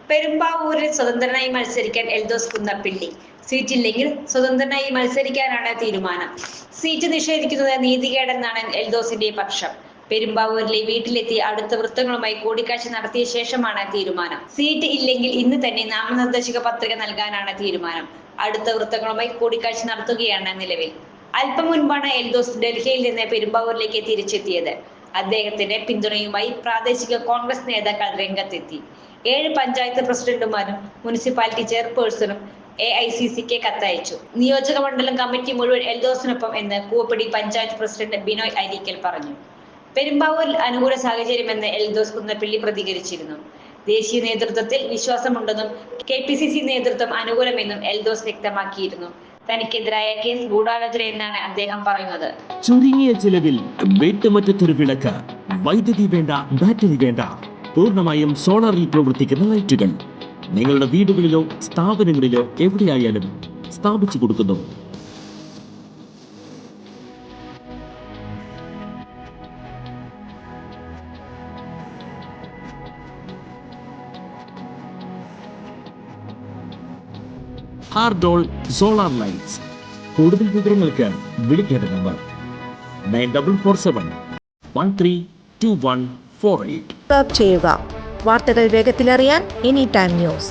പെരുമ്പാവൂരിൽ സ്വതന്ത്രനായി മത്സരിക്കാൻ എൽദോസ് കുന്നപ്പിള്ളി. സീറ്റില്ലെങ്കിൽ സ്വതന്ത്രനായി മത്സരിക്കാനാണ് തീരുമാനം. സീറ്റ് നിഷേധിക്കുന്നത് നീതികേടെന്നാണ് എൽദോസിന്റെ പക്ഷം. പെരുമ്പാവൂരിലെ വീട്ടിലെത്തി അടുത്ത വൃത്തങ്ങളുമായി കൂടിക്കാഴ്ച നടത്തിയ ശേഷമാണ് തീരുമാനം. സീറ്റ് ഇല്ലെങ്കിൽ ഇന്ന് തന്നെ നാമനിർദ്ദേശക പത്രിക നൽകാനാണ് തീരുമാനം. അടുത്ത വൃത്തങ്ങളുമായി കൂടിക്കാഴ്ച നടത്തുകയാണ് നിലവിൽ. അല്പം മുൻപാണ് എൽദോസ് ഡൽഹിയിൽ നിന്ന് പെരുമ്പാവൂരിലേക്ക് തിരിച്ചെത്തിയത്. അദ്ദേഹത്തിന്റെ പിന്തുണയുമായി പ്രാദേശിക കോൺഗ്രസ് നേതാക്കൾ രംഗത്തെത്തി. 7 പഞ്ചായത്ത് പ്രസിഡന്റുമാരും മുനിസിപ്പാലിറ്റി ചെയർപേഴ്സണും AICCക്ക് കത്തയച്ചു. നിയോജക മണ്ഡലം കമ്മിറ്റി മുഴുവൻ എൽദോസിനൊപ്പം എന്ന് കൂവപ്പടി പഞ്ചായത്ത് പ്രസിഡന്റ് ബിനോയ് അരീക്കൽ പറഞ്ഞു. പെരുമ്പാവൂരിൽ അനുകൂല സാഹചര്യമെന്ന് എൽദോസ് കുന്നപ്പിള്ളി പ്രതികരിച്ചിരുന്നു. ദേശീയ നേതൃത്വത്തിൽ വിശ്വാസമുണ്ടെന്നും KPCC നേതൃത്വം അനുകൂലമെന്നും എൽദോസ് വ്യക്തമാക്കിയിരുന്നു. തനിക്കെതിരായ കേസ് ഗൂഢാലോചനയെന്നാണ് അദ്ദേഹം പറയുന്നത്. ചുരുങ്ങിയ ചിലവിൽ വീട്ടുമുറ്റത്തൊരു വിളക്ക്, വൈദ്യുതി വേണ്ട, ബാറ്ററി വേണ്ട, പൂർണ്ണമായും സോളാറിൽ പ്രവർത്തിക്കുന്ന ലൈറ്റുകൾ നിങ്ങളുടെ വീടുകളിലോ സ്ഥാപനങ്ങളിലോ എവിടെയായാലും സ്ഥാപിച്ചു കൊടുക്കുന്നു. ഹാർഡോൾ സോളാർ ലൈറ്റ്സ്. കൂടുതൽ വിവരങ്ങൾക്ക് വിളിക്കേണ്ട നമ്പർ 9447132148. സബ്സ്ക്രൈബ് ചെയ്യുക. വാർത്തകൾ വേഗത്തിലറിയാൻ Anytime News.